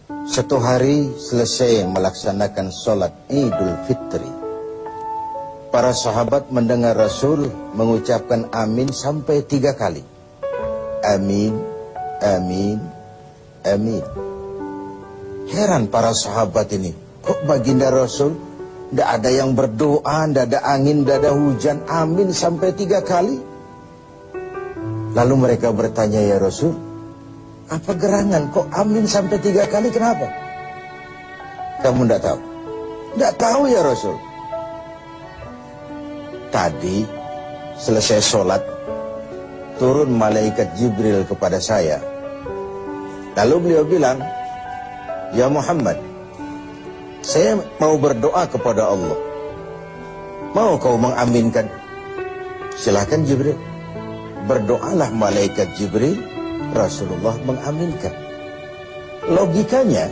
Satu hari selesai melaksanakan sholat Idul Fitri, para sahabat mendengar Rasul mengucapkan amin sampai 3 kali. Amin, amin, amin. Heran para sahabat ini, kok baginda Rasul tidak ada yang berdoa, tidak ada angin, tidak ada hujan, amin sampai 3 kali. Lalu mereka bertanya, ya Rasul, apa gerangan kok amin sampai 3 kali, kenapa? Kamu tidak tahu? Tidak tahu ya Rasul. Tadi selesai sholat, turun malaikat Jibril kepada saya. Lalu beliau bilang, ya Muhammad, saya mau berdoa kepada Allah. Mau kau mengaminkan? Silakan Jibril. Berdoalah malaikat Jibril, Rasulullah mengaminkan. Logikanya,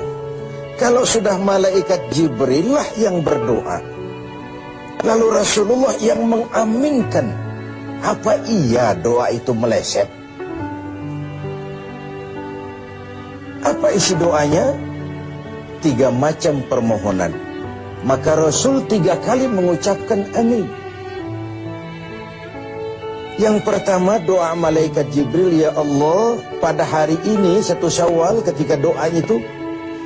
kalau sudah malaikat Jibril lah yang berdoa, lalu Rasulullah yang mengaminkan, apa iya doa itu meleset? Apa isi doanya? 3 macam permohonan. Maka Rasul 3 kali mengucapkan amin. Yang pertama doa malaikat Jibril, ya Allah, pada hari ini 1 Syawal ketika doanya itu,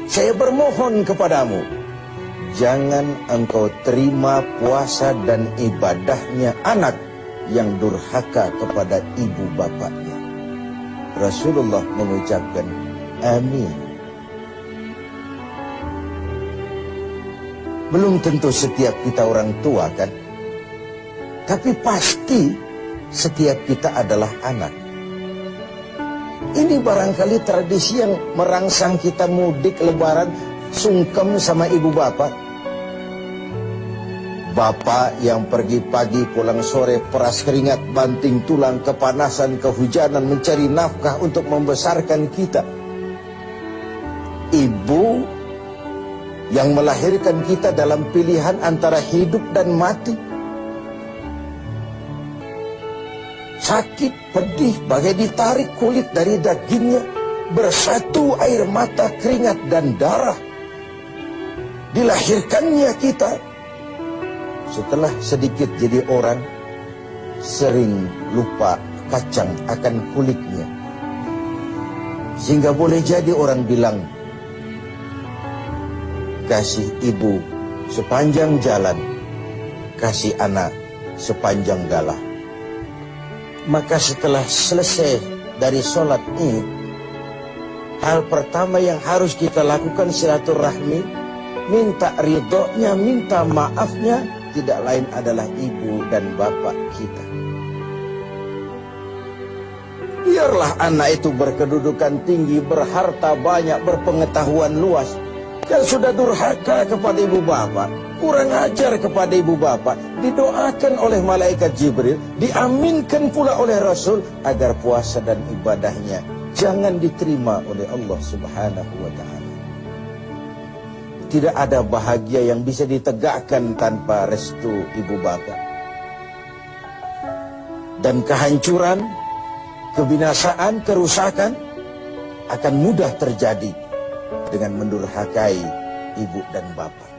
saya bermohon kepadamu, jangan engkau terima puasa dan ibadahnya anak yang durhaka kepada ibu bapaknya. Rasulullah mengucapkan amin. Belum tentu setiap kita orang tua kan, tapi pasti setiap kita adalah anak. Ini barangkali tradisi yang merangsang kita mudik lebaran, sungkem sama ibu bapak. Bapak yang pergi pagi pulang sore, peras keringat, banting tulang, kepanasan, kehujanan, mencari nafkah untuk membesarkan kita. Ibu yang melahirkan kita dalam pilihan antara hidup dan mati. Sakit, pedih, bagai ditarik kulit dari dagingnya, bersatu air mata, keringat dan darah. Dilahirkannya kita. Setelah sedikit jadi orang, sering lupa kacang akan kulitnya. Sehingga boleh jadi orang bilang, kasih ibu sepanjang jalan, kasih anak sepanjang galah. Maka setelah selesai dari sholat Id, hal pertama yang harus kita lakukan silaturahmi, minta ridhonya, minta maafnya, tidak lain adalah ibu dan bapak kita. Biarlah anak itu berkedudukan tinggi, berharta banyak, berpengetahuan luas. Yang sudah durhaka kepada ibu bapak, kurang ajar kepada ibu bapak, didoakan oleh malaikat Jibril, diaminkan pula oleh Rasul, agar puasa dan ibadahnya jangan diterima oleh Allah Subhanahu wa ta'ala. Tidak ada bahagia yang bisa ditegakkan tanpa restu ibu bapak. Dan kehancuran, kebinasaan, kerusakan akan mudah terjadi dengan mendurhakai ibu dan bapak.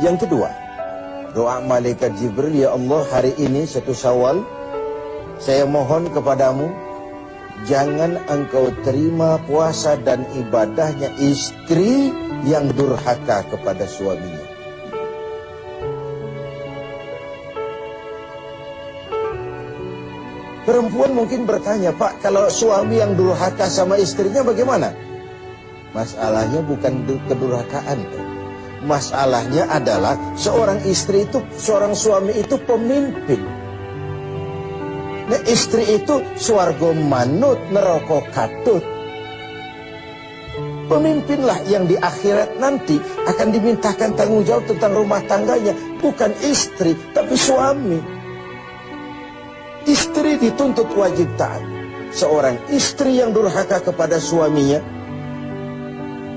Yang kedua, doa malaikat Jibril, ya Allah, hari ini 1 Syawal, saya mohon kepadamu, jangan engkau terima puasa dan ibadahnya istri yang durhaka kepada suaminya. Perempuan mungkin bertanya, Pak, kalau suami yang durhaka sama istrinya bagaimana? Masalahnya bukan kedurhakaan. Masalahnya adalah seorang istri itu, seorang suami itu pemimpin. Nah, istri itu swarga manut, neraka katut. Pemimpinlah yang di akhirat nanti akan dimintakan tanggung jawab tentang rumah tangganya. Bukan istri, tapi suami. Istri dituntut wajib taat. Seorang istri yang durhaka kepada suaminya,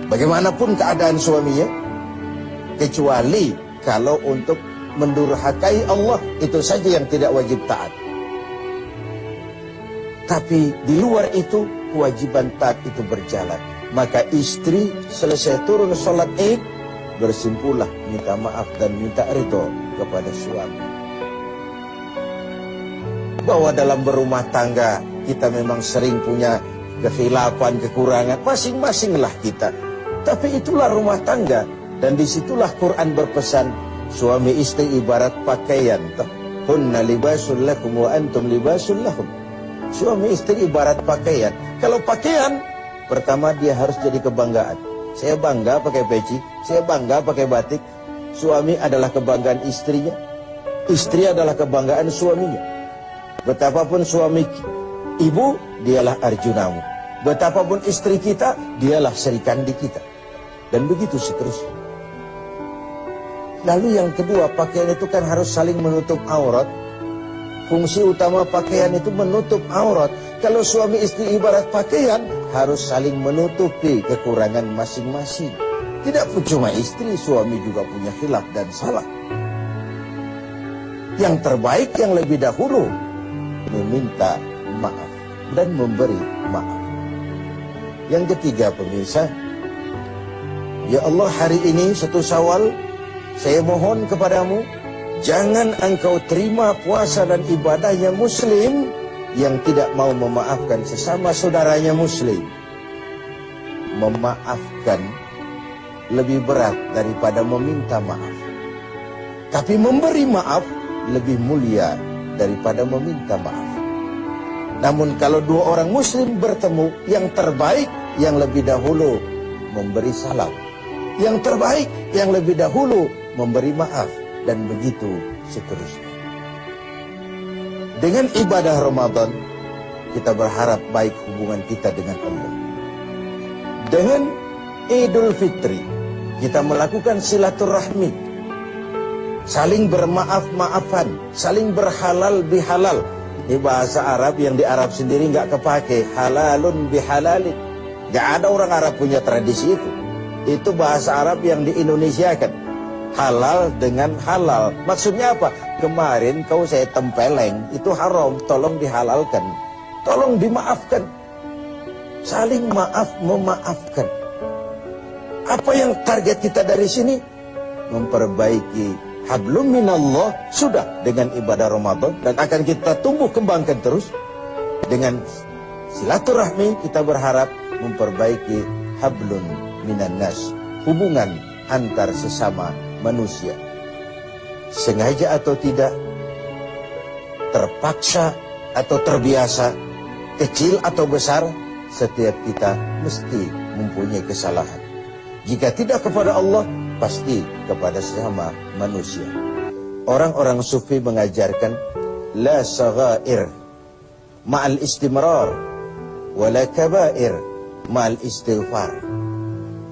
bagaimanapun keadaan suaminya, kecuali kalau untuk mendurhakai Allah, itu saja yang tidak wajib taat. Tapi di luar itu, kewajiban taat itu berjalan. Maka istri selesai turun sholat Id, bersimpulah minta maaf dan minta ridho kepada suami. Bahwa dalam berumah tangga kita memang sering punya kekhilafan, kekurangan, masing-masinglah kita. Tapi itulah rumah tangga, dan disitulah Quran berpesan, suami istri ibarat pakaian. Hunna libasul lakum wa antum libasul lahum. Suami istri ibarat pakaian. Kalau pakaian, pertama dia harus jadi kebanggaan. Saya bangga pakai peci, saya bangga pakai batik. Suami adalah kebanggaan istrinya, istri adalah kebanggaan suaminya. Betapapun suami ibu, dialah Arjunamu. Betapapun istri kita, dialah Serikandi kita. Dan begitu seterusnya. Lalu yang kedua, pakaian itu kan harus saling menutup aurat. Fungsi utama pakaian itu menutup aurat. Kalau suami istri ibarat pakaian, harus saling menutupi kekurangan masing-masing. Tidak cuma istri, suami juga punya khilaf dan salah. Yang terbaik yang lebih dahulu, meminta maaf dan memberi maaf. Yang ketiga pemirsa, ya Allah, hari ini 1 Syawal, saya mohon kepadamu, jangan engkau terima puasa dan ibadahnya muslim yang tidak mau memaafkan sesama saudaranya muslim. Memaafkan lebih berat daripada meminta maaf. Tapi memberi maaf lebih mulia daripada meminta maaf. Namun kalau dua orang muslim bertemu, yang terbaik yang lebih dahulu memberi salam. Yang terbaik yang lebih dahulu memberi maaf, dan begitu seterusnya. Dengan ibadah Ramadan, kita berharap baik hubungan kita dengan Allah. Dengan Idul Fitri, kita melakukan silaturahmi, saling bermaaf-maafan, saling berhalal bihalal. Ini bahasa Arab yang di Arab sendiri nggak kepake, halalun bihalalin. Nggak ada orang Arab punya tradisi itu. Itu bahasa Arab yang di-Indonesiakan. Halal dengan halal. Maksudnya apa? Kemarin kau saya tempeleng, itu haram, tolong dihalalkan. Tolong dimaafkan. Saling maaf memaafkan. Apa yang target kita dari sini? Memperbaiki hablum minallah, sudah dengan ibadah Ramadan, dan akan kita tumbuh kembangkan terus. Dengan silaturahmi kita berharap memperbaiki hablun minan nas, hubungan antar sesama manusia. Sengaja atau tidak, terpaksa atau terbiasa, kecil atau besar, setiap kita mesti mempunyai kesalahan. Jika tidak kepada Allah, pasti kepada sesama manusia. Orang-orang sufi mengajarkan la saghair ma'al istimrar wala kabair ma'al istighfar.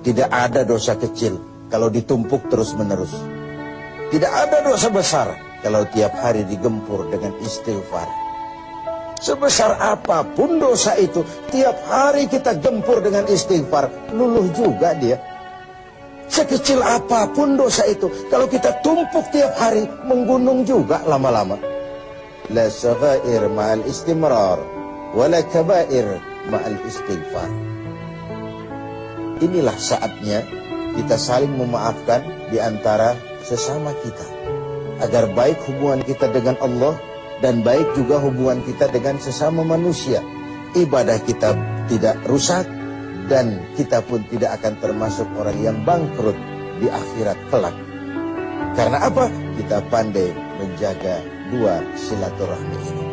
Tidak ada dosa kecil kalau ditumpuk terus-menerus. Tidak ada dosa besar kalau tiap hari digempur dengan istighfar. Sebesar apapun dosa itu, tiap hari kita gempur dengan istighfar, luluh juga dia. Sekecil apapun dosa itu, kalau kita tumpuk tiap hari, menggunung juga lama-lama. La saghair ma'al istimrar, wala kabair ma'al istighfar. Inilah saatnya kita saling memaafkan di antara sesama kita, agar baik hubungan kita dengan Allah dan baik juga hubungan kita dengan sesama manusia. Ibadah kita tidak rusak, dan kita pun tidak akan termasuk orang yang bangkrut di akhirat kelak. Karena apa? Kita pandai menjaga dua silaturahmi ini,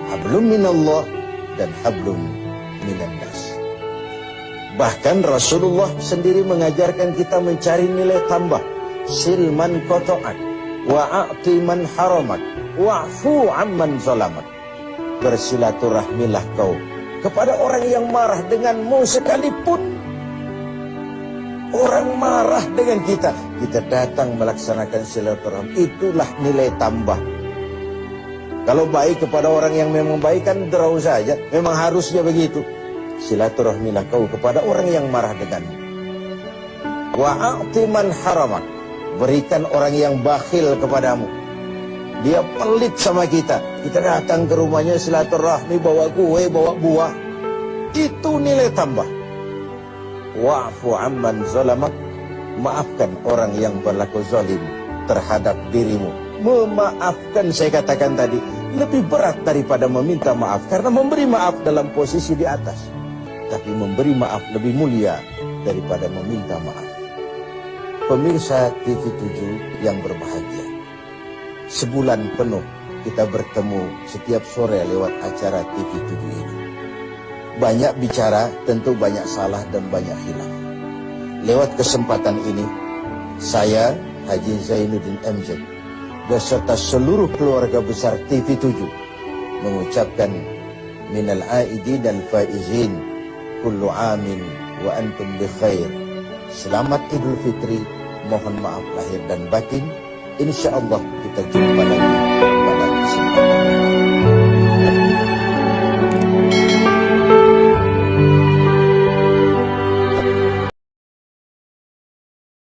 hablum minallah dan hablum minan nas. Bahkan Rasulullah sendiri mengajarkan kita mencari nilai tambah. Silman qata'ak wa'ati man haramak wa'fu amman zalamak. Bersilaturahmilah kau kepada orang yang marah denganmu sekalipun. Orang marah dengan kita, kita datang melaksanakan silaturahmi. Itulah nilai tambah. Kalau baik kepada orang yang memang baik kan draw saja, memang harusnya begitu. Silaturahmilah kau kepada orang yang marah denganmu. Wa'ati man haramak. Berikan orang yang bakhil kepadamu. Dia pelit sama kita. Kita datang ke rumahnya silaturahmi, bawa kue, bawa buah. Itu nilai tambah. Wa'fu amman zalamak. Maafkan orang yang berlaku zalim terhadap dirimu. Memaafkan, saya katakan tadi, lebih berat daripada meminta maaf. Karena memberi maaf dalam posisi di atas. Tapi memberi maaf lebih mulia daripada meminta maaf. Pemirsa TV7 yang berbahagia, sebulan penuh kita bertemu setiap sore lewat acara TV7 ini. Banyak bicara, tentu banyak salah dan banyak hilaf. Lewat kesempatan ini, saya, Haji Zainuddin MZ, beserta seluruh keluarga besar TV7, mengucapkan minal aidin dan faizin, kullu amin wa antum bi khair. Selamat Idul Fitri, mohon maaf lahir dan batin. Insya Allah kita jumpa lagi.